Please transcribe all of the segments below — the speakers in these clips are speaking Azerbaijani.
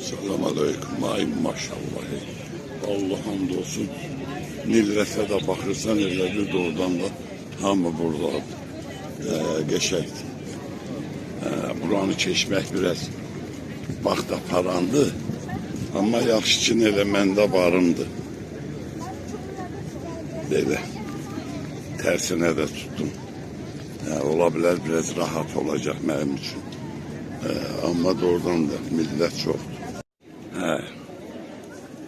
Selamünaleyküm. Ay maşallah. Allah hamdolsun. Millete de bakırsan elə bir doğrudan da hamı burada geçəkdir. Buranı keçmək biraz vaxt aparandı. Ama yaxşı ki elə məndə varımdı. Belə tersine de tuttum. Ola bilər biraz rahat olacak mənim üçün. Ama doğrudan da millət çoxdur.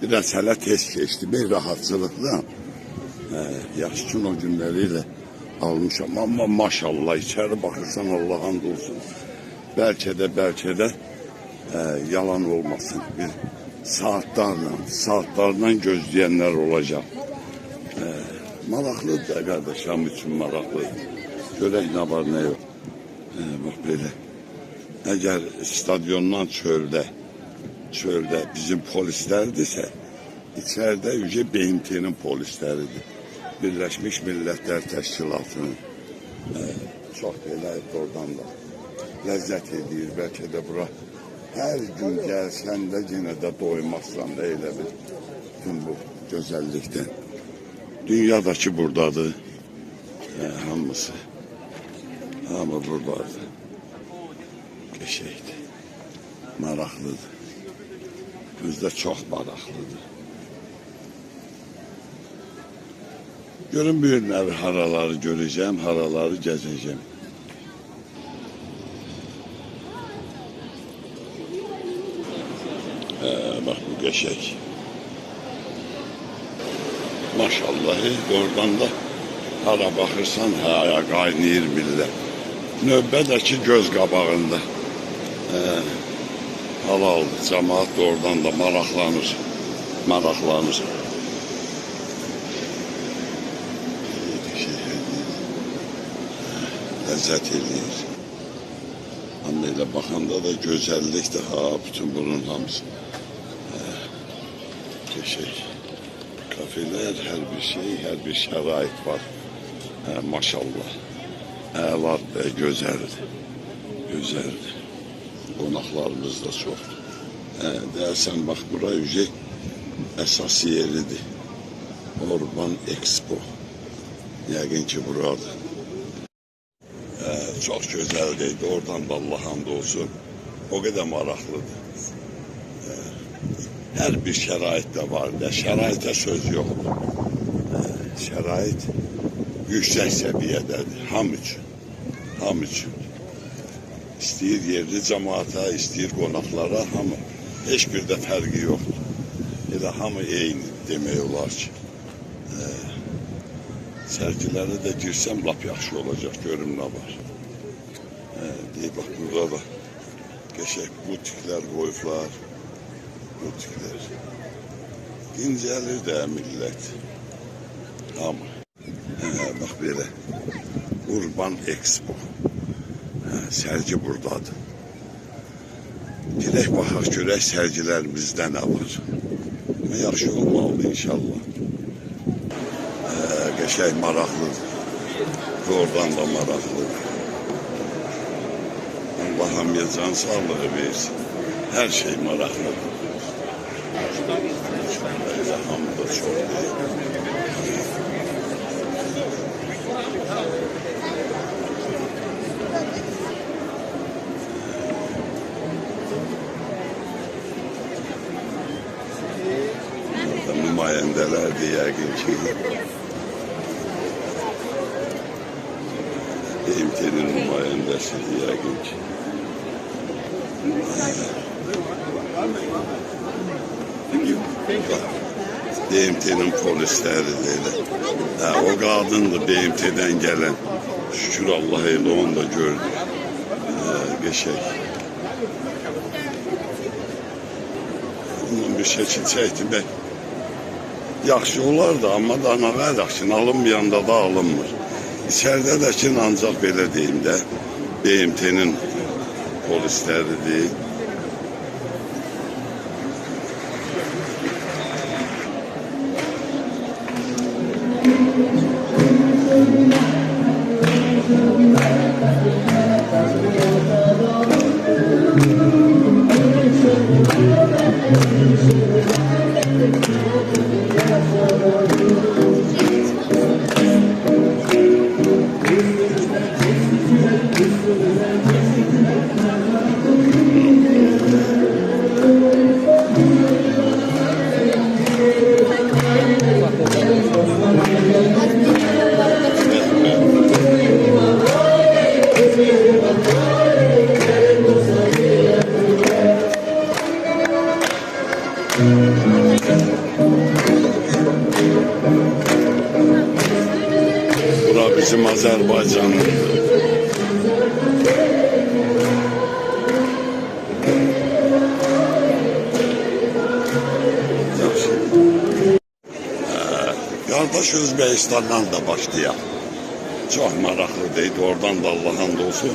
Biraz hələ tez keçdi, bir rahatçılıqla. Yaxşı ki o günləriyle almışam. Ama maşallah içeri bakırsan Allah hamd olsun. Belki de yalan olmasın. Bir saatlerle gözleyenler olacak. Maraqlıdır da kardeşim için maraqlıdır. Görək ne var ne yok. Bak böyle. Eğer stadyondan çölde bizim polislerdirse içeride yüce BMT'nin polisleridir. Birleşmiş Milletler Teşkilatı'nın. Çok böyle oradan da lezzet ediyor. Belki de bura her gün gelsen de yine de doymazsan da öyle bir tüm bu güzellikten. Dünyadaki buradadır. Hamısı. Ama buradadır. Geçeydi. Maraqlıdır. Bizdə çox maraqlıdır. Görün bir nevi haraları göreceğim, haraları gezeceğim. Bak bu geçek. Maşallah oradan da hara bakırsan haya qaynayır millet. Növbədəki göz qabağında. Halal cemaat da oradan da maraqlanır. Lezzet edilir. Ama elə baxanda da gözəllikdir bütün bunun hamısı. Geçək. Kafeler, her bir şey, her bir şərait var. Maşallah. Əladır, gözəldir. Qonaqlarımız da çoxdur. Dersen bak bura yüce əsas yeridir. Urban Expo. Yəqin ki burada. Çok güzeldeydi. Oradan da Allah hamd olsun. O kadar maraqlıdır. Her bir şərait de var. Şəraitə söz yoktur. Şərait yüksək səviyyədədir. Ham üçün. İstəyir yerli cemaata, istəyir qonaqlara, hamı. Heç bir də fərqi yoxdur. Elə hamı eyni demək olar ki. Sərgilərə də girsəm lap yaxşı olacaq, görüm nə var. Deyib, bax, burada da qəşək butiklər qoyublar. Butiklər. Dincəlir də millət. Hamı. Bax, belə. Urban Expo. Sərgi buradadır. Girək baxaq, görək sərgilərimizdə nə var. Yaxşı olmalıdır inşallah. Qəşək maraqlıdır. Oradan da maraqlıdır. Allah hamıya can sağlığı versin. Her şey maraqlıdır. Elə hamı da çox deyil. Nümayendelerdi yəqin ki. BMT'nin nümayəndəsidir yəqin ki. BMT'nin polisləri deyil. O qadındır BMT'den gelen. Şükür Allah elə onu da gördük. Geçək. Ondan bir şəkil çəkdim. Yaxşı olardı, amma da nə qədəxsin, alınmayanda da alınmır. İçəridə də ki, ancaq belə deyim də, BMT'nin polisləridir. Bura bizim Azerbaycan'ın. Kardeş Özbekistan'dan da başlayalım. Çok maraqlı deydi. Oradan da Allah hamd olsun.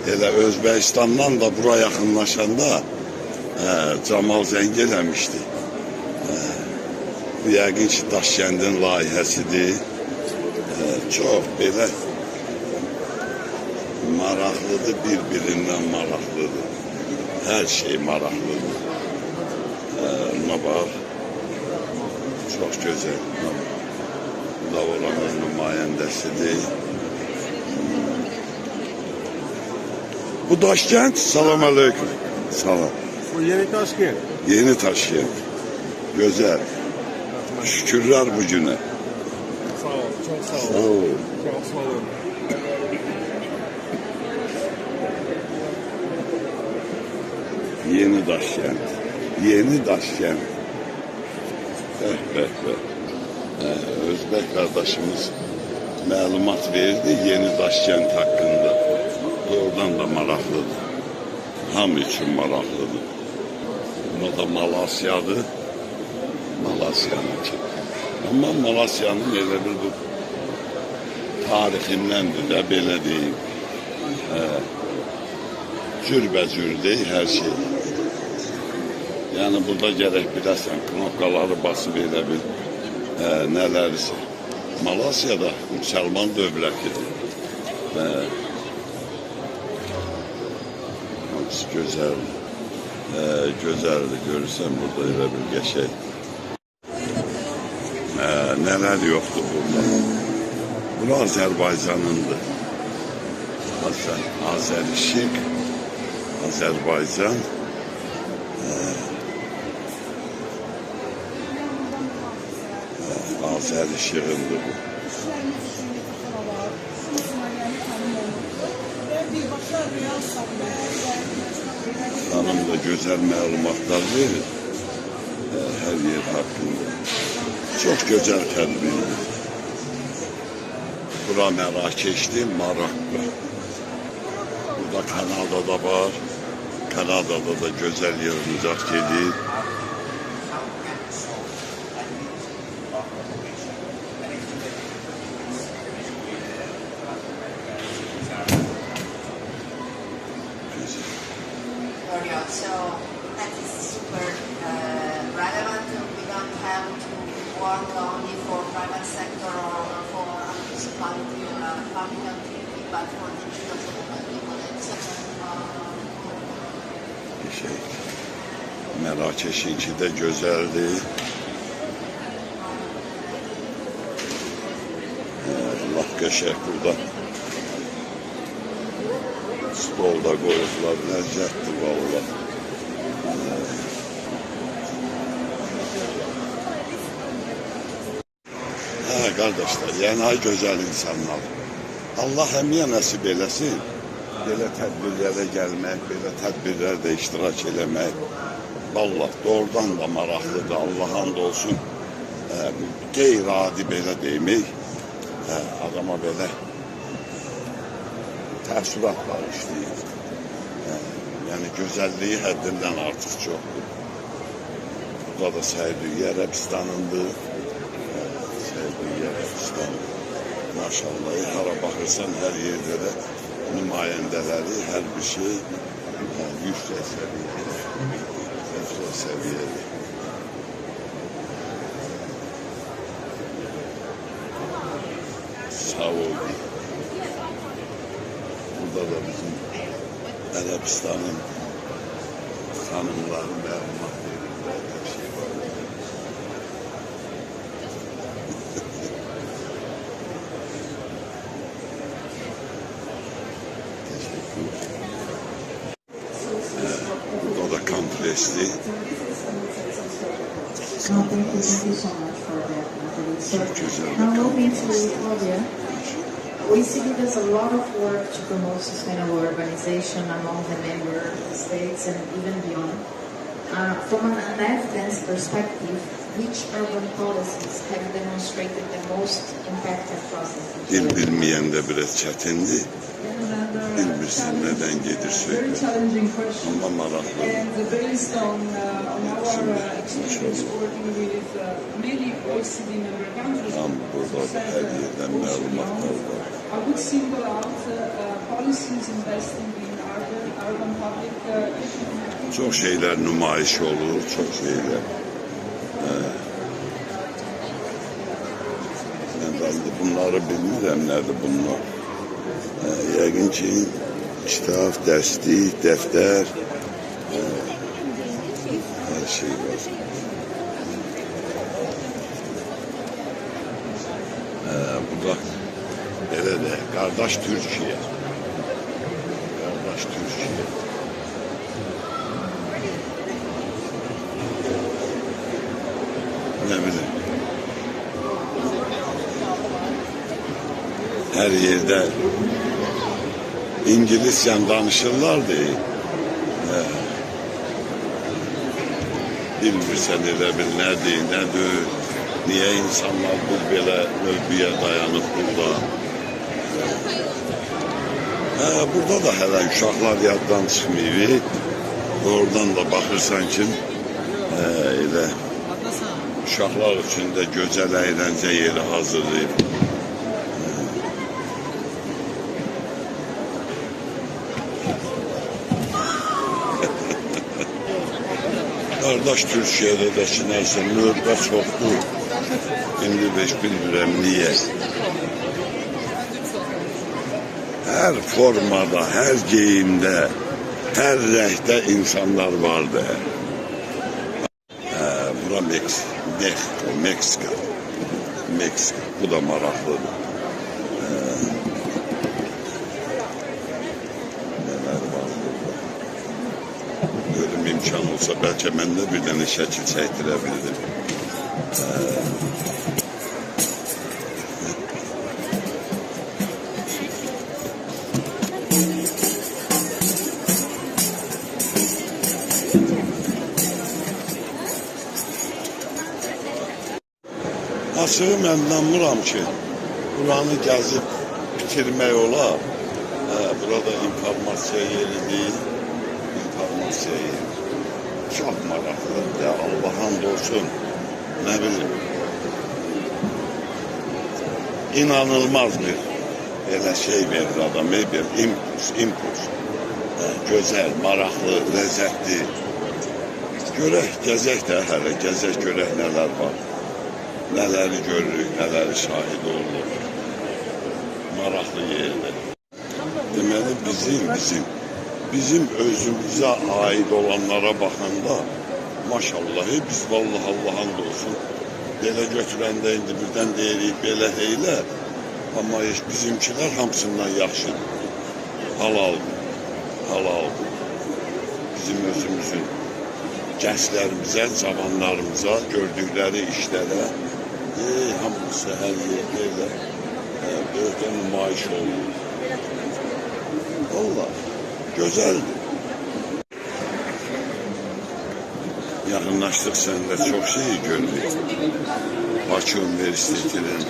Elə Özbekistan'dan da buraya yaxınlaşanda Camal zəng eləmişdi. Bu yəqin ki Daşkəndin layihəsidir. Çox belə maraqlıdır, bir-birindən maraqlıdır. Hər şey maraqlıdır. Buna bax, çox gözəl. Bu da oranın nümayəndəsidir. Bu Daşkənd, salam aleyküm. Salam. Bu Yeni Taşkent. Yeni Taşkent. Güzel. Şükürler bugüne. Sağ ol, çok sağ ol. Sağ ol. Çok sağ ol. Yeni Daşkent. Yeni Daşkent. Özbek kardeşimiz məlumat verdi Yeni Daşkent hakkında. Oradan da maraqlıdır. Hamı için maraqlıdır. Buna da Malasya'dır. Malasya'nınki. Ama Malasya'nın elə bir bu tarixindəndir də, belə deyim. Cürbəcür deyil hər şey. Yani burada gerek biləsən, knopkaları basıb elə bil nələrsə. Malasya'da Müslüman dövlətidir. Hamısı gözəldir. Gözəldir, görürsən burada elə bir qəşəng. Neler yoktu burada. Bu Azerbaycan'ındır. Azerişik, Azerbaycan. Azerişiğindir bu. Hanım da güzel məlumatlar verir. Her yer hakkında. Çok güzel tədbirdir. Bura Mərakeşdir, Marokko. Burada Kanada'da var. Kanada'da da güzel yığıncaq gedir. So that is super relevant. We don't have to work only for private sector or for municipality or public activity, but for digital Mərakeşinki de güzeldi. Laf qəşəng burada. Stolda qoyublar, ləzzətdir valla. Kardeşler, yani ay güzel insanlar. Allah həmiyə nəsib eləsin. Belə tədbirlərə gəlmək, belə tədbirlərdə iştirak eləmək. Vallahi doğrudan da maraqlıdır. Allah hamd olsun. Qeyri-adi belə demək. Adama belə təəssürat bağışlayır. Yəni gözəlliyi həddindən artıq çoxdur. Burada da Səudiyyə Ərəbistanındır. Səudiyyə Ərəbistan. Maşallah, hara baxırsan hər yerdə də nümayəndələri, hər bir şey yüksək səviyyəli. Yüksək səviyyəli. Sağ olun. Burada da bizim Ərəbistanın xanımları məlumat verirlər. Presti. No, thank you so much for that, Natalie. So Güzel. now moving to Claudia, OECD does a lot of work to promote sustainable urbanization among the member states and even beyond. From an evidence perspective, which urban policies have demonstrated the most impact across the Dil country? bilmeyen de biraz çetindi. Bilmirsin neden gelir Very söyle. challenging question. Ama maraklı. And based on our experience working with many OECD member countries, Tam burada da her yerden malumatlar var. I would single out policies investing in urban public equipment. Çok şeyler nümayiş olur, çok şeyler. Ben de bunları bilmirəm, nədir bunlar. Yəqin ki, kitab, dərslik, dəftər, hər şey var. Bu da belə də, qardaş Türkiyə. Qardaş Türkiyə. Ne bileyim. Her yerde İngilizce danışırlar değil. Bilmirsən elə bil nədir, nədir, niye insanlar bu belə mövqeyə dayanıb burada. Burada da hələ uşaqlar yaddan çıxmıyor. Oradan da baxırsan ki, elə uşaqlar üçün də gözəl əyləncə yeri hazırlayıb. Qardaş Türkiyədə də ki, nəysə, növbə çoxdur. İndi heç bilmirəm niyə. Hər formada, hər geyimdə, hər rəngdə insanlar vardı. Bura Meksika. Bu da maraqlıdır. Neler var burada? Ölüm imkan olsa belki mən də bir dənə şəkil çəkdirə bildim. Açığı mən inanmıram ki, buranı gəzib bitirmək olar. Burada informasiya yeridir, informasiya yeri. Çox maraqlıdır, Allah hamd olsun, nə bilim. İnanılmaz bir elə şey verir adama, bir impuls. Gözəl, maraqlı, ləzzətli. Görək, gəzək də hələ, gəzək görək nələr var. Nələri görürük, nələri şahid oluruq. Maraqlı yerdir. Deməli bizim özümüzə ait olanlara baxanda maşallah biz vallahi Allah'ın olsun belə götürəndə indi birdən deyirik belə deyilər. Amma bizimkilər hamısından yaxşıdır. Halaldır. Bizim özümüzün gənclərimizə, cavanlarımıza gördükləri işlərə hamısı hər yerdə elə böyükdə nümayiş olur. Valla gözəldir. Yaxınlaşdıq səndə çox şey gördük. Bakı Üniversitetinin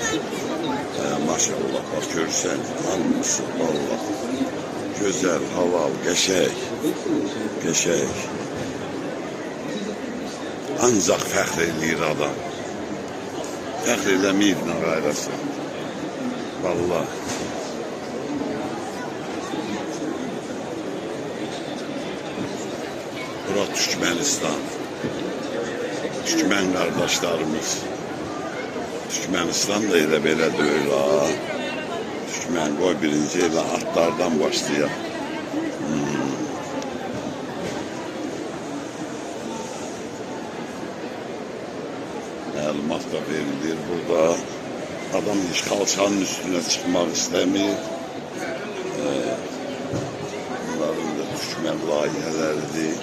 maşallah bak görsən hamısı valla gözəl, halal, qəşəng. Ancaq fəxr eləyir adam. Fəxr eləməyib nə qayrası. Valla. Bura Türkmenistan. Türkmen qardaşlarımız. Türkmenistan da elə belə deyil ha. Türkmen qoy birinci elə atlardan başlayaq. Məlumat da verilir burada. Adam hiç kalçanın üstüne çıkmak istemiyor. Bunların da Türkmen layihələri deyil.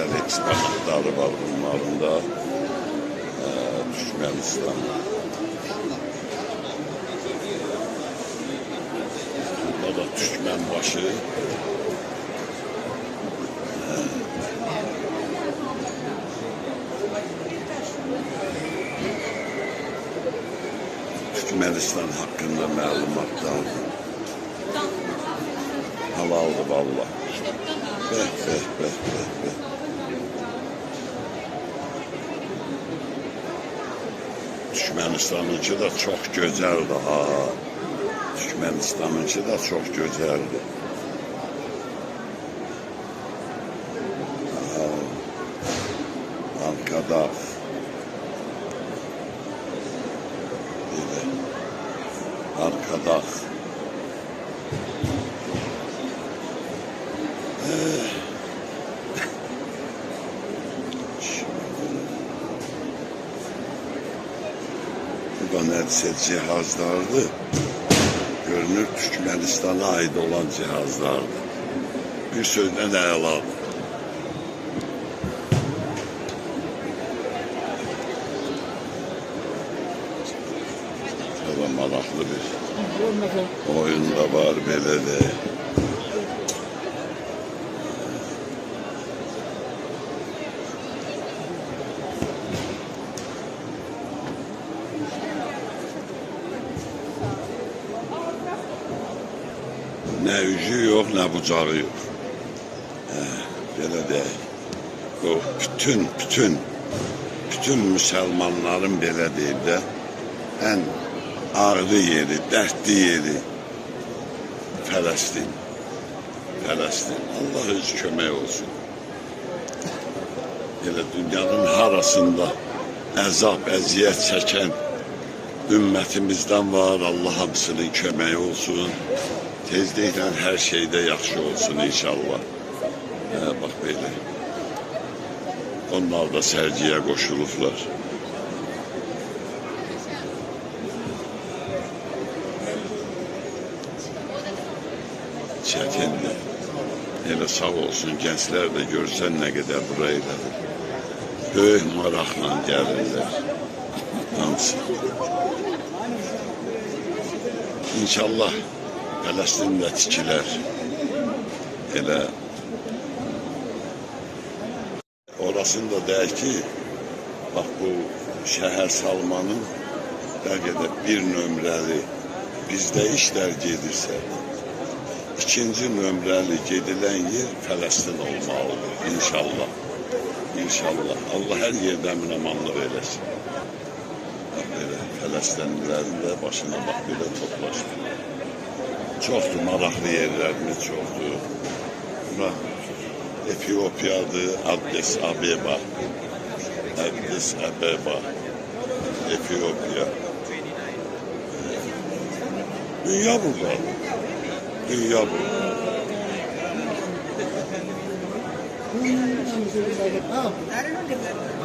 gözəl eksponatları var bunların da. Türkmenistan. Burada da Türkmen başı. Türkmenistan hakkında məlumatlar. Halaldır valla. Beh. Türkmenistan'ınki da çok gözəldir ha. Türkmenistan'ınki da çok gözəldir. Arkada. Arkada. Bu da neredeyse cihazlardı. Görünür Türkmenistan'a ait olan cihazlardı. Bir sözden əladır. Burada maraqlı bir oyun da var belə də. Nə üzü yox, nə bucağı yox. Belə deyək. Bu bütün müsəlmanların belə deyib də ən ağrı yeri, dərdli yeri Fələstin. Allah öz kömək olsun. Elə dünyanın harasında əzab, əziyyət çəkən ümmətimizdən var. Allah hamısının köməyi olsun. Tezliklə hər şeydə yaxşı olsun inşallah. Bax belə. Onlar da sərgiyə qoşulublar. Çətindir. Elə sağ olsun, gənclər də görsən nə qədər burayıdır. Böyük maraqla gəlirlər. Hamısı. İnşallah Fələstində tikilər. Elə orasını da deyək ki, bax bu şəhər salmanın bəlkə də bir nömrəli bizdə işlər gedirsə, ikinci nömrəli gedilən yer Fələstin olmalıdır. İnşallah. İnşallah. Allah hər yerdə əmin-amanlıq eləsin. Bax belə, Fələstinlilərin də başına bax belə toplaşdı. Çoxdur, maraqlı yerlərimiz çoxdur. Bura Efiopiyadır, Addis Abeba. Addis Abeba. Efiopiya. Dünya buradadır. Dünya burada.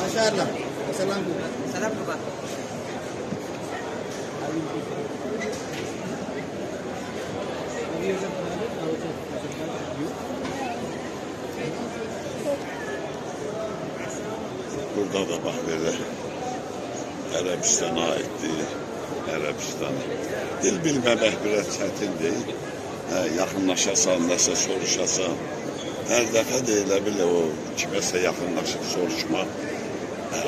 Masyaallah. Salam. Salam Pak. Burada da bax belə Ərəbistana aiddir. Ərəbistan. Dil bilməmək biraz çətin deyil. Yaxınlaşasan, nəsə soruşasan. Hər dəfə də elə bilə o kiməsə yaxınlaşıb soruşmaq.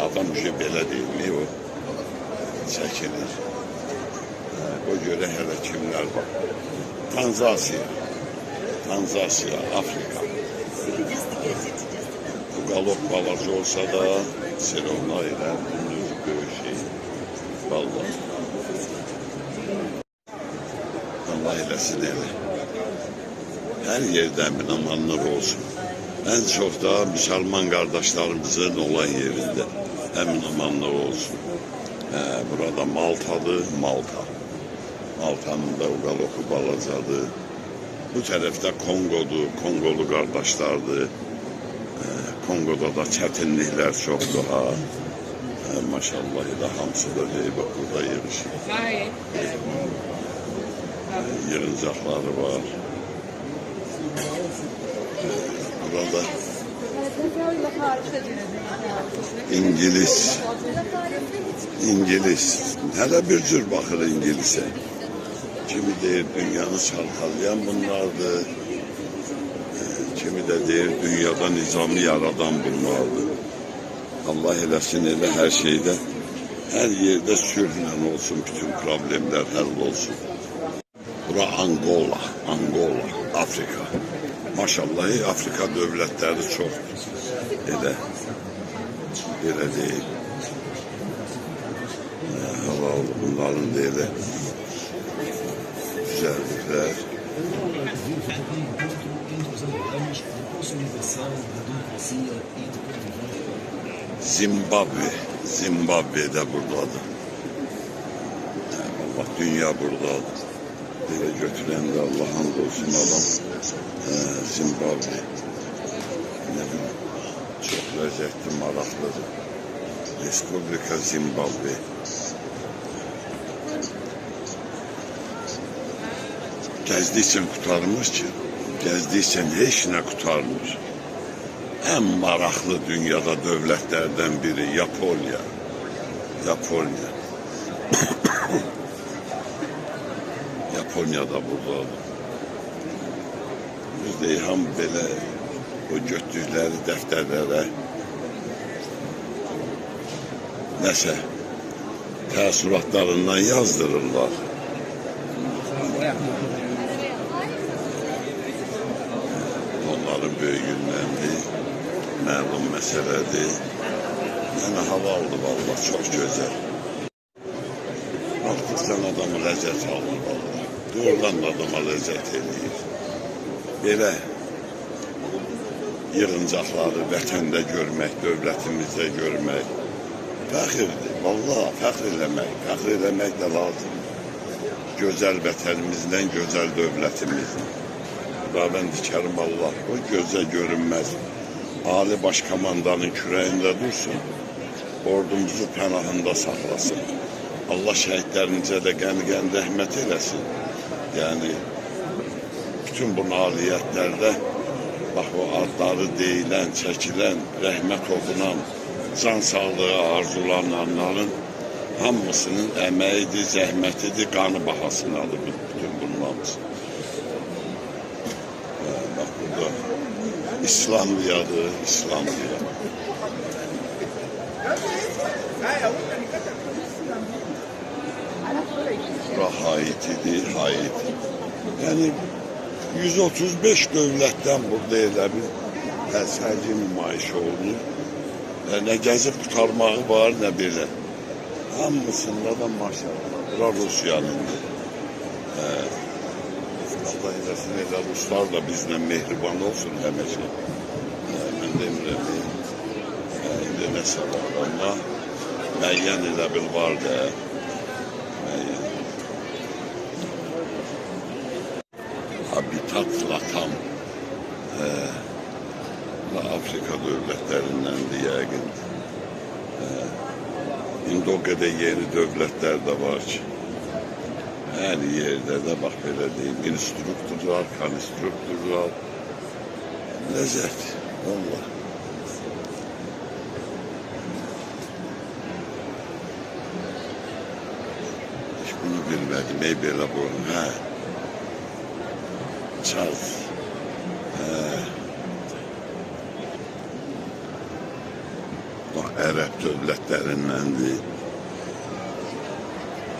Adam belə deyil, o çəkilir. O görə hələ kimlər var? Tanzasiya, Afrika. Bu qalok balaca olsa da Seronla ilə gündüz böyük şey. Vallahi. Allah eləsin elə. Hər yerdə əmin-amanlıq olsun. Ən çox da müsəlman qardaşlarımızın olan yerində əmin-amanlıq olsun. Burada Maltadır, Malta. Maltanın da Uqaloku balacadır. Bu tərəfdə Kongodur, Kongolu qardaşlardır. Kongoda da çətinliklər çoxdur ha. Maşallah elə hamısı da deyib, burada yığışır. Yığıncaqları var. Burada İngiliz. Hele bir cür bakır İngiliz'e. Kimi deyir dünyanı çalkalayan bunlardı. Kimi de deyir dünyada nizamı yaradan bunlardı. Allah eləsin elə her şeyde, her yerde sürülen olsun, bütün problemler hal olsun. Bura Angola, Afrika. Maşallah Afrika devletleri çok. Elə değil. Halal bunların değil. Güzellikler. Zimbabwe'de buradadır. Allah dünya buradadır. Böyle götüren de Allah'ın olsun adam. Zimbabwe. Ne bileyim, çok lezzetli, maraklıdır. Respublika Zimbabwe. Gezdiysen kurtarmış ki, gezdiysen hiç ne kurtarmış. En maraklı dünyada devletlerden biri Japonya. Japonya'da buradadır. Biz de ham böyle o götürdükleri defterlere nəsə təəssüratlarından yazdırırlar. Onların böyüyünləndir, məlum məsələdir. Yəni halaldır vallahi, çox gözəl. Baxdıqdan adamı ləzzət alır vallahi. Doğrudan adama ləzzət eləyir. Belə yığıncaqları vətəndə görmək, dövlətimizdə görmək fəxirdir. Vallahi fəxr eləmək də lazım. Gözəl vətənimizdən, gözəl dövlətimizdən. Ben dikerim Allah, o göze görünmez. Ali Başkomandanın kürəyində dursun, ordumuzu pənahında saxlasın. Allah şəhidlərimizə də qəni rəhmət eləsin. Yəni, bütün bu nailiyyətlərdə, bax o adları deyilən, çəkilən, rəhmət okunan, can sağlığı arzulananların hamısının əməyidir, zəhmətidir, qanı bahasını alır bütün bunlarımız. Bak burada İslamliyadır, İslamliya. Bura Haiti'dir, Haiti. Yani 135 devletten burada elə bir təsəlli nümayiş olunur. Ne gezip kurtarmağı var, ne belə. Hamısında da maşallah. Bura Rusiyanındır. Allah eləsin, elə Ruslar da bizlə mehriban olsun həmişə. Mən demirəm, indi nəsə var, amma müəyyən elə bil var da. Habitat Latam Afrika devletlerindendir yəqin. İndi o qədər yeni dövlətlər də var ki, her yerde de bak böyle diyeyim, instruktorlar, konstruktorlar, lezzet, valla. Hiç bunu bilmedim, ey böyle boyun, he. Çaz, he. Bak, Ərəb dövlətlerindendir.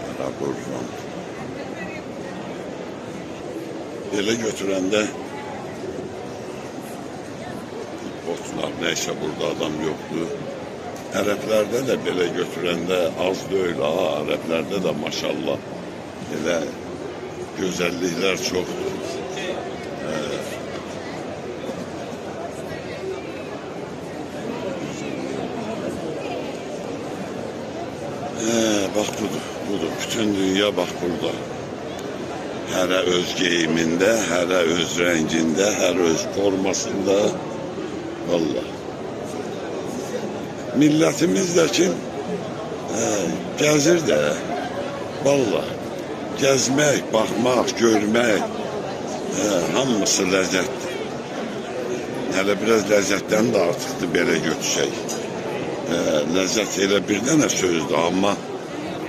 Ərəb orman. Belə götürəndə botlar, neyse burada adam yoktu. Ərəblərdə də belə götürəndə az deyil ha, Ərəblərdə də maşallah elə gözəlliklər çoxdur. Bak budur, bütün dünya bak burada. Hərə öz geyimində, hərə öz rəngində, hərə öz formasında. Vallahi. Millətimiz də ki, gəzir də. Vallahi. Gəzmək, baxmaq, görmək, hamısı ləzzətdir. Hələ biraz ləzzətdən də artıqdır belə götürsək. Ləzzət elə bir dənə sözdür, amma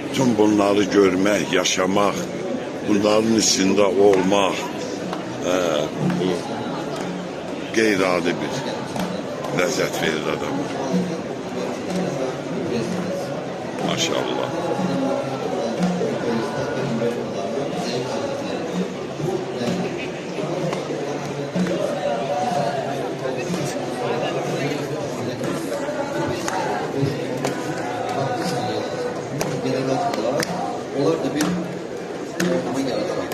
bütün bunları görmək, yaşamaq, bunların içində olmaq, bu qeyri-adi bir ləzzət verir adama. Maşallah. Onlar da bir ortamı yaratarak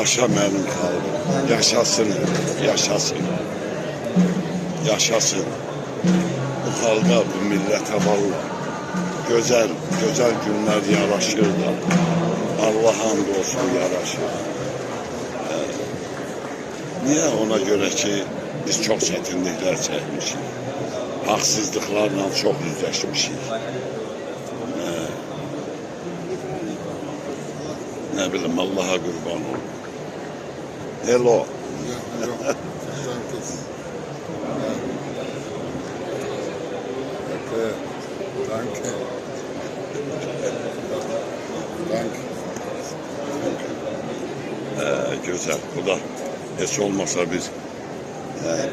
Yaşa mənim xalqım, yaşasın, yaşasın, yaşasın. Bu xalqa, bu millətə vallahi gözəl günlər yaraşır da. Allah hamd olsun yaraşır. Niyə? Ona görə ki, biz çox çətinliklər çəkmişik. Haqsızlıqlarla çox yüzləşmişik. Ne bileyim, Allah'a kurban olun. Hello. Güzel. Bu da hiç olmasa biz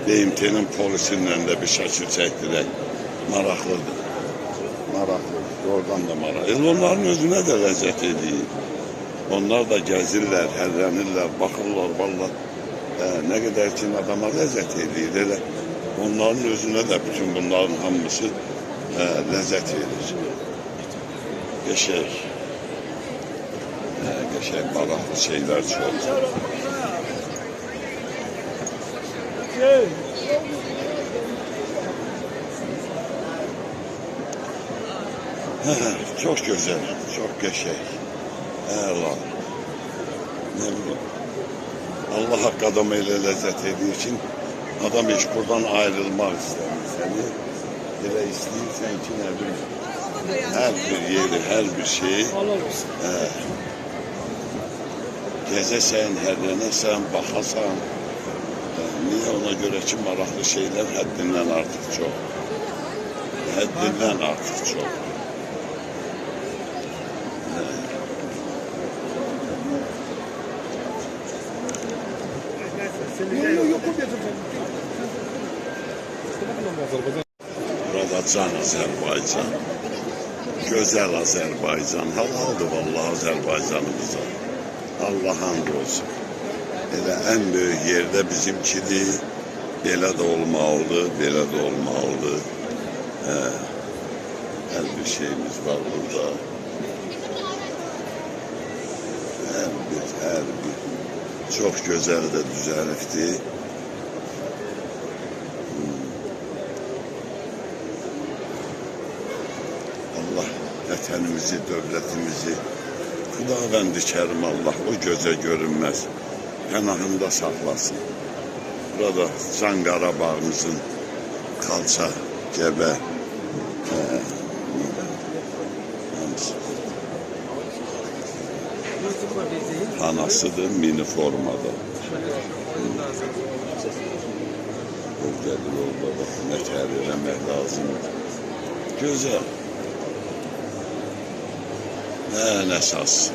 BMT'nin polisiyle de bir şəkil çəkdirək. Maraqlıdır. Maraqlıdır. Oradan da maraqlı. Onların özüne de ləzzət edir. Onlar da gəzirlər, hərlənirlər, baxırlar, vallahi nə qədər ki adama ləzzət edir, elə onların özünə də bütün bunların hamısı ləzzət edir. Qəşəng, maraqlı şeylər çox. Çox gözəl, çox qəşəng. Allah. Ne bileyim. Allah hak adamı ile lezzet ettiği için adam hiç buradan ayrılmak istemiyor seni. Böyle istiyorsan ki ne bileyim. Her bir yeri, her bir şeyi gezesen, herlenesen, bakasan. Niye? Ona göre ki maraklı şeyler haddinden artık çok. Haddinden artık çok. Burada can Azerbaycan, güzel Azerbaycan, halaldır vallahi Azerbaycanımıza. Allah hamd olsun. Elə en büyük yerde bizimkidir, belə də olmalıdır, belə də olmalıdır. Her bir şeyimiz var burada. Her bir. Çok güzel de düzenlikti. Allah vətənimizi, dövlətimizi, Xudavənd-i Kərim Allah o gözə görünməz pənahında saxlasın. Burada Can Qarabağımızın Qalça, Gəbə, anasıdır mini formada. Orada bak ne terlemek lazım. Güzel. En esas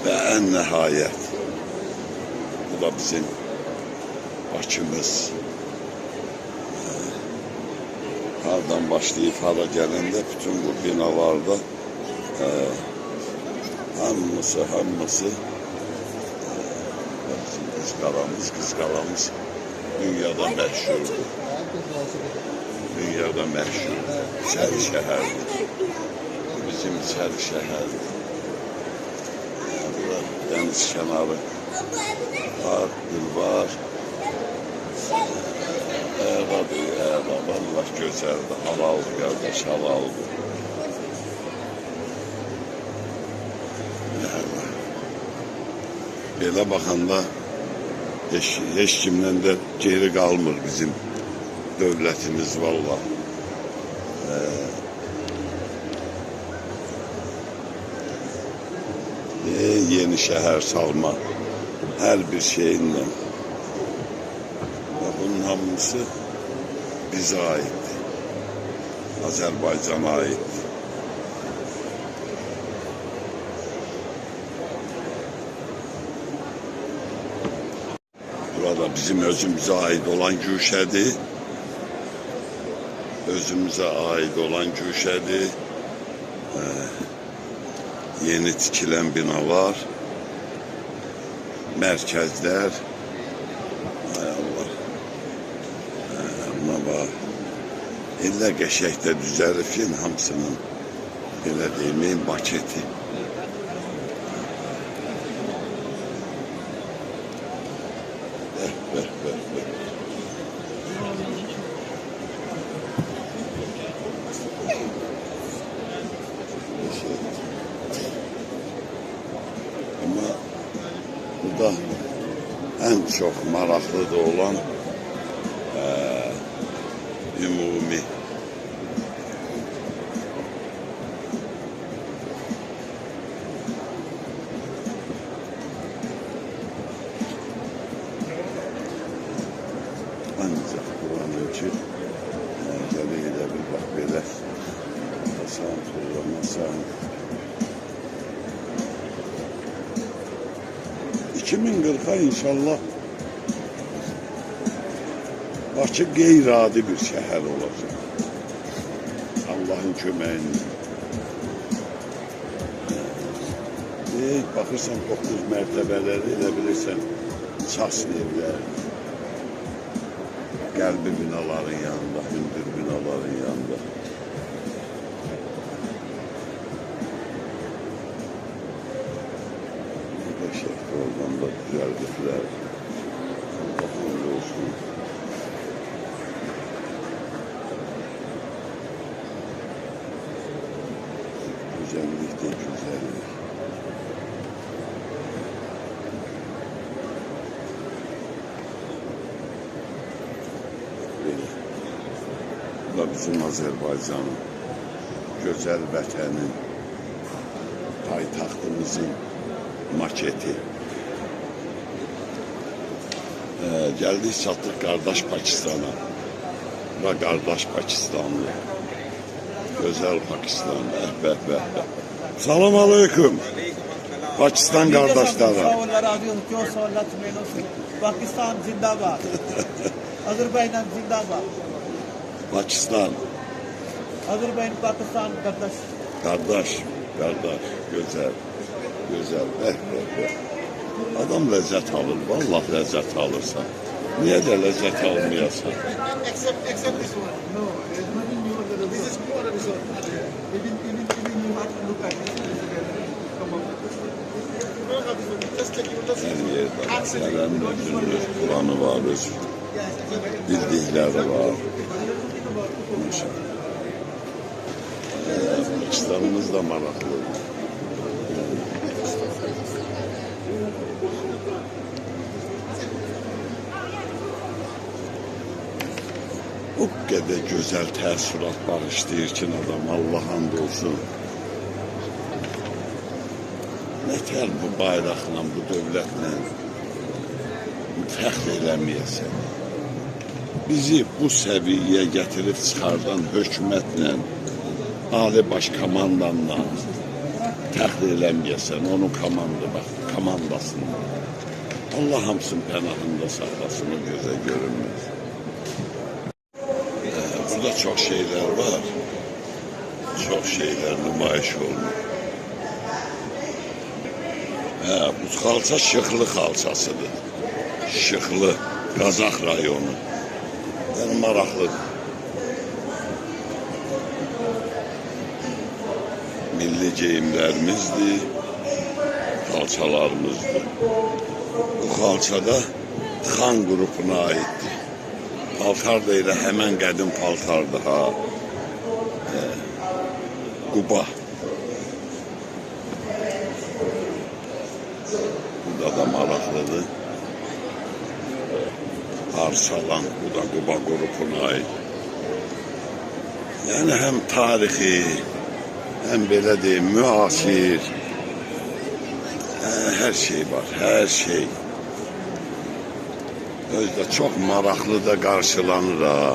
ve en nihayet. Bu da bizim Bakımız. buradan başlayıp hara gələndə bütün bu binalarda hamısı qızqaramız dünyada məşhurdur. Dünyada məşhurdur. Çəri şəhərdir. Bizim Çəri şəhərdir. Burada dəniz kənarı var, gül var. Allah gözəldir, halaldır qardaş, halaldır. Belə baxanda heç kimdən də geri qalmır bizim dövlətimiz valla. Yeni şəhər salma hər bir şeyinlə. Bunun hamısı bizə aiddir. Azərbaycana aiddir. Burada bizim özümüzə aid olan güşədir. Özümüzə aid olan güşədir. Yeni tikilən binalar, mərkəzlər. Ay Allah. Amma bax, elə qəşəng də düzəlib ki, hamısının belə deyim, maketi. Ama burada en çok maraqlı da olan ümumi ancaq buranınki gələ bir bax belə asan tullamasan 2040'a inşallah Bakı qeyri-adi bir şəhər olacaq. Allah'ın köməyinlə. Baxırsan 9 mərtəbələri elə bilirsən çasın evlər. Qəlbi binaların yanında, hündür binaların yanında. Şəhər oradan da düzəldiklər. Allah'ın olsun. Güzellik de güzellik. Böyle. Bu da bizim Azərbaycanın, gözəl vətənin, paytaxtımızın maketi. Geldik çatdık qardaş Pakistan'a. Ve qardaş Pakistanlı. Güzel Pakistan. Salam aleyküm. Pakistan kardeşleri. Pakistan zindabad. Azerbaycan zindabad. Pakistan. Azerbaycan Pakistan kardeş. Kardeş. Güzel. Adam lezzet alır. Vallahi lezzet alırsa. Niye de lezzet almayasın? Except this one. No, there's nothing new. This is more than this one. Even you have to look at this. Come on. Just like Her yerde meselenin Kur'an'ı vardır. Bildikleri var. Pakistan'ımız da maraklı. O kadar güzel təəssürat bağışlayır ki adam, Allah hamd olsun. Nətər bu bayraqla, bu dövlətlə fəxr eləməyəsən. Bizi bu səviyyəyə gətirib çıxardan hökumətlə, ali baş komandanla fəxr eləməyəsən, onun komandasını. Allah hamısının pənahında saxlasın, o gözə görünməz. burada çok şeyler var. Çok şeyler nümayiş olmuş. Bu kalça Şıklı kalçasıdır. Şıklı, Kazak rayonu. Yani maraqlıdır. Milli geyimlərimizdir, kalçalarımızdır. Bu kalçada Xan qrupuna aiddir. Paltar da elə həmən qədim paltardır ha. Quba. Burada da maraqlıdır. Arsalan, bu da Quba qrupuna aid. Yəni həm tarixi, həm belə deyim, müasir. Hər şey var, hər şey. Özdə çox maraqlı da qarşılanır ha.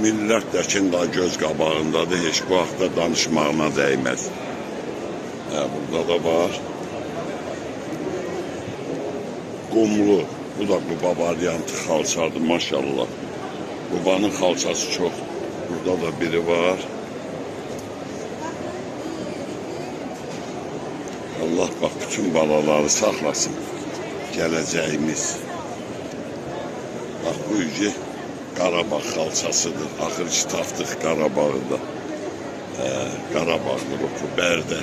Millət də ki, daha göz qabağındadır, heç bu haqda danışmağına dəyməz. Burada da var. Qumlu, bu da Quba variantı xalçadır, maşallah. Qubanın xalçası çox. Burada da biri var. Allah bak bütün balaları saxlasın. Gələcəyimiz. Bak bu yüce Qarabağ xalçasıdır. Axır ki tapdıq Qarabağda. Qarabağ qrupu, Bərdə.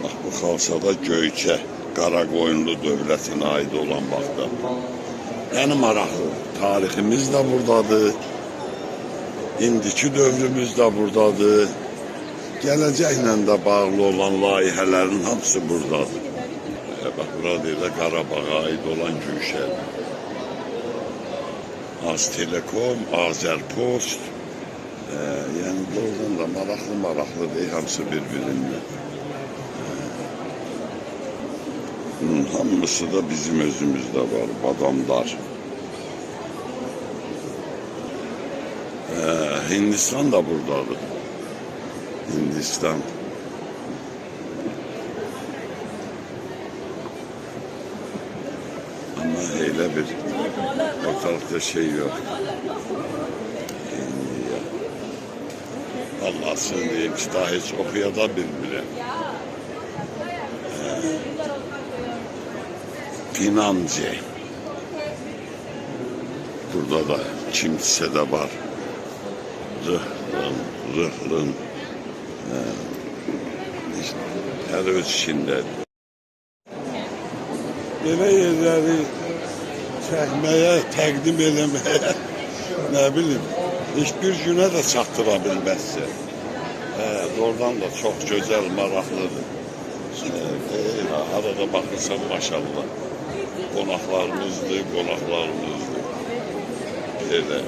Bak bu xalçada Göyçə, Qaraqoyunlu dövlətinə aid olan baxda. Yəni maraqlı. Tariximiz də buradadır. İndiki dövrümüz də buradadır. Gələcəklə də bağlı olan layihələrin hamısı buradadır. Bak burada da Qarabağa aid olan Gülşədir. Aztelekom, Azərpost. Yəni doğrudan da maraqlı deyil, hamısı bir-birindən. Hamısı da bizim özümüzdə var, badamlar. Hindistan da buradadır. Hindistan. Ama öyle bir ortalıkta şey yok. Hindiya. Allah'sın diyeyim ki daha hiç okuyada bilmirəm. Financı. Burada da kimse de var. Rıhlın. Her öz işindedir. Belə yerləri çəkməyə, təqdim eləməyə, nə bilim, heç bir günə də çatdıra bilməzsə. Doğrudan da çox gözəl, maraqlıdır. Arada baxırsan, maşallah, qonaqlarımızdır. Elə.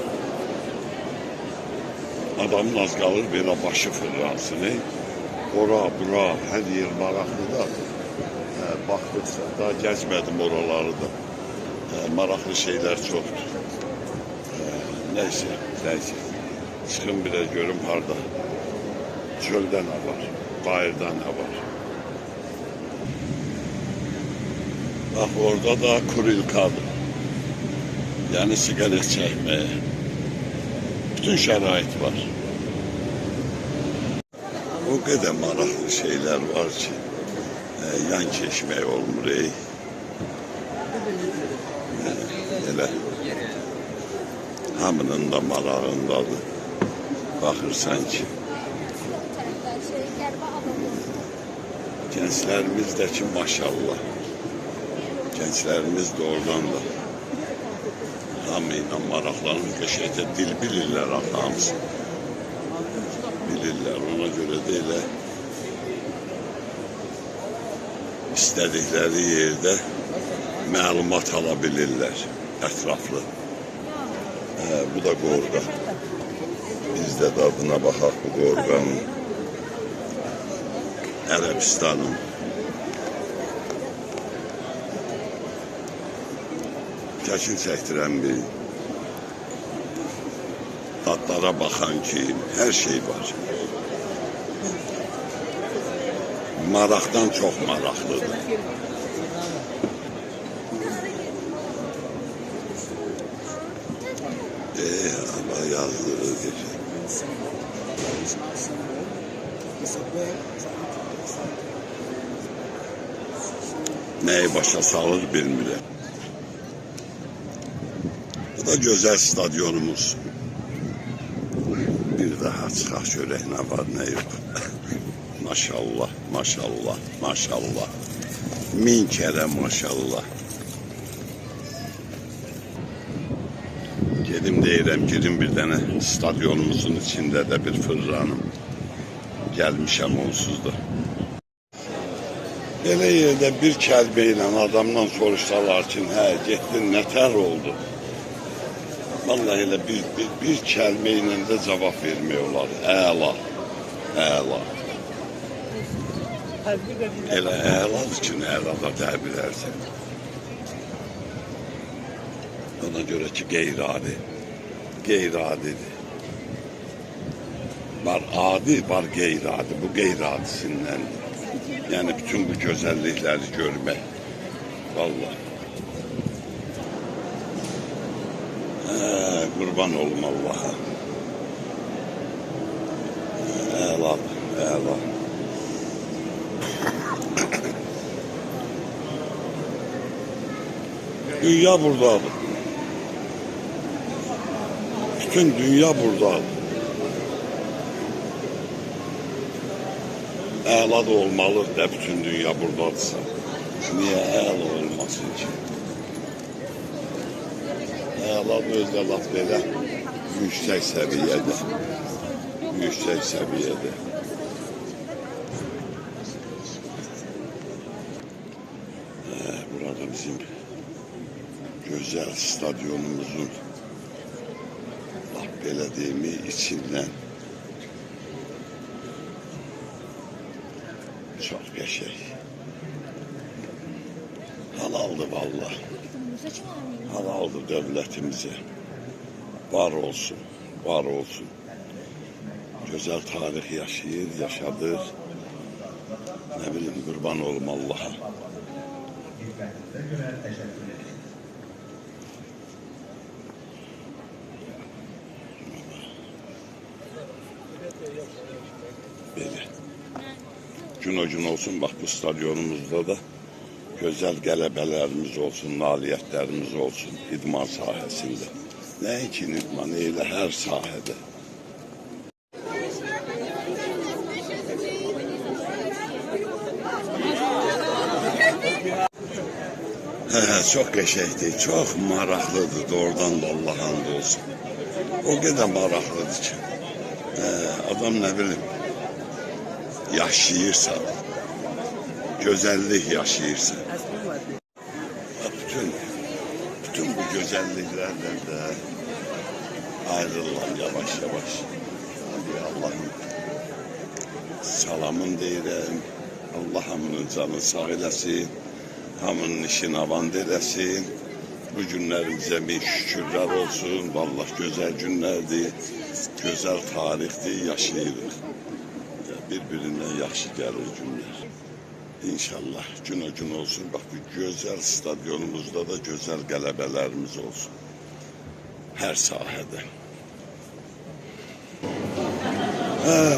Adamın az qalır, belə başı fırlansın. Ora, bura, hər yer maraqlıdır. Baxdıqsa, daha gəzmədim oraları da. Maraqlı şeylər çoxdur. Neyse. Çıxın bir də görüm harada. Çöldə nə var, bayırda nə var. Bax, orada da kurilkadır. Yəni siqaret çəkməyə. Bütün şərait var. O qədər maraqlı şeylər var ki, yan keçmək olmur. Elə hamının da marağındadır. Baxırsan ki, gənclərimiz də ki, maşallah. Gənclərimiz doğrudan da hamıyla maraqlanır, qəşəngcə dil bilirlər hamısı. Bilirlər, ona görə də elə istədikləri yerdə məlumat ala bilirlər, ətraflı. Bu da qorqa. Biz də dadına baxaq bu qorqanın. Ərəbistanın. Təkin çəkdirən bir dadlara baxan ki, hər şey var. Maraqdan çox maraqlıdır. yazdığı bir. It's not simple. It's a bad Neyi başa salır bilmirəm. Bu da güzel stadyonumuz. Bir daha çıxaq görək nə var nə yox. Maşallah, maşallah, maşallah. Min kere maşallah. Gedim deyirəm, girin bir dənə stadyonumuzun içində də bir fırlanım. Gəlmişəm onsuz da. Belə yerdə bir kəlmə ilə adamdan soruşsalar ki, hə, getdin, nətər oldu? Vallahi elə bir kəlmə ilə də cavab vermək olar. Əla, əla. Elə əladır ki, əlada deyə bilərsən. Ona görə ki, qeyri-adi, qeyri-adidir. Var adi, var qeyri-adi. Bu qeyri-adisindəndir. Yani bütün bu güzellikleri görmek. Vallahi. Kurban olum Allah'a. Elal, elal. Dünya buradadır. Bütün dünya buradadır. Əla da olmalı da bütün dünya buradadırsa. Niye əla olmasın ki? Əla da özdə laf belə yüksək səviyyədə. Yüksək səviyyədə. Burada bizim güzel stadyonumuzun laf belə deyimi içindən çok qəşəng. Halaldır vallahi. Halaldır devletimize. Var olsun, var olsun. Güzel tarih yaşayır, yaşadır. Ne bileyim, kurban olum Allah'a. Böyle. Gün o gün olsun, bak bu stadyonumuzda da güzel qələbələrimiz olsun, nailiyyətlərimiz olsun idman sahəsində. Nəinki idman, elə hər sahədə. Çok qəşəngdir, çok maraqlıdır, doğrudan da Allah hamd olsun. O qədər maraqlıdır ki, adam nə bilim, yaşayırsa, güzellik yaşayırsa, bütün bu güzelliklerden de ayrılalım yavaş yavaş. Hadi Allah'ım salamın deyirəm, Allah hamının canı sağ eləsin, hamının işini avan eləsin. Bu günlərimizə min şükürlər olsun, vallahi güzel günlərdir, güzel tarixdir, yaşayırıq. Birbirinden yaxşı gəlir günler. İnşallah gün o gün olsun. Bak bu güzel stadyonumuzda da güzel qələbələrimiz olsun. Her sahədə.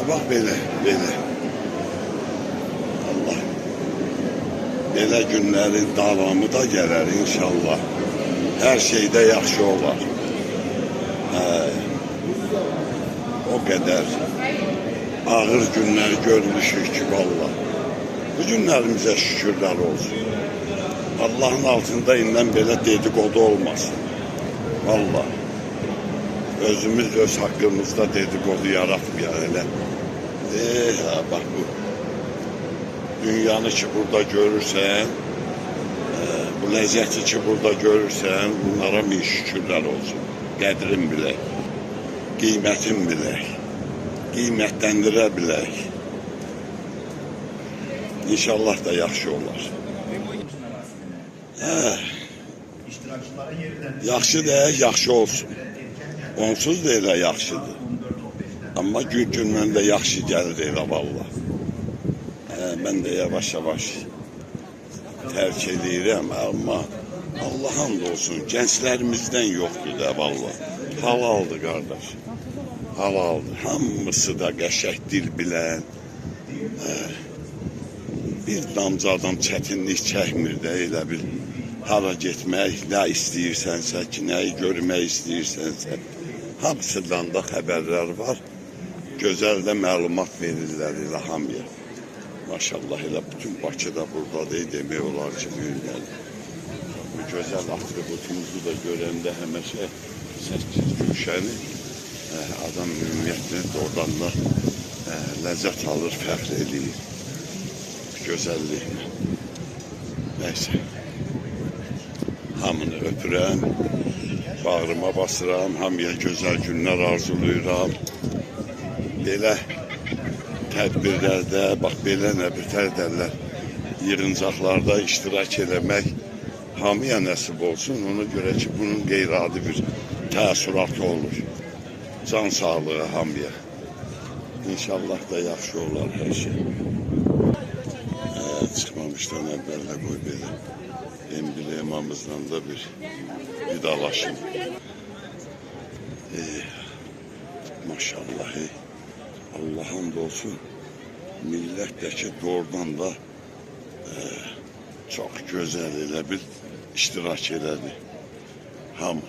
Bak belə, belə. Allah. Belə günlərin davamı da gələr inşallah. Her şeyde yaxşı olar. O qədər ağır günler görmüşük ki vallahi. Bu günlerimize şükürler olsun. Allah'ın altında indən belə dedikodu olmasın. Vallahi. Özümüz öz hakkımızda dedikodu yaratmayalım elə. Bak bu dünyanı ki burada görürsen, bu lezzeti ki burada görürsen, bunlara min şükürler olsun. Qədrin bilək, qiymətin bilək, qiymətləndirə bilək. İnşallah da yaxşı olar. Yaxşı deyək, yaxşı olsun. Onsuz da elə yaxşıdır. Amma gün-gündən də yaxşı gəlir elə vallahi. Mən də yavaş-yavaş tərk edirəm, amma Allah hamd olsun, gençlerimizden yoktu da valla. Halaldı kardeş. Halaldı. Hamısı da qəşəng dil bilən. Bir damcı adam çətinlik çəkmir də, elə bil hara getmək, nə istəyirsənsə ki, nəyi görmək istəyirsənsə. Hamısından da xəbərlər var. Gözəl də məlumat verirlər elə hamıya. Maşallah elə bütün Bakıda buradadır, demək olar ki, mühümdədir. Bu gözəl atributumuzu da görəndə həməşə 8 gülşəni adam ümumiyyətlə oradan da ləzzət alır, fəxr eləyir. Gözəlliklə. Nəysə. Hamını öpürəm, bağrıma basıram, hamıya gözəl günlər arzuluyuram. Belə tədbirlərdə, bax belə nə bitər dərlər, yığıncaqlarda iştirak eləmək hamıya nəsib olsun. Ona görə ki, bunun qeyri-adi bir təəssüratı olur. Can sağlığı hamıya. İnşallah da yaxşı olar hər şey. Çıxmamışdan əvvəllə qoy belə emblemamızla da bir vidalaşım. Maşallah, Allah hamd olsun, millət də ki, doğrudan da çox gözəl elə bil iştirak elədi. Hamı.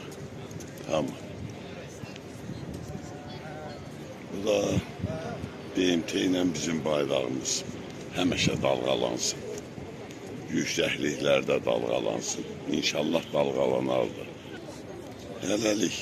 Bu da BMT ilə bizim bayrağımız həmişə dalğalansın. Yüksəkliklərdə dalğalansın. İnşallah dalğalanardı. Hələlik.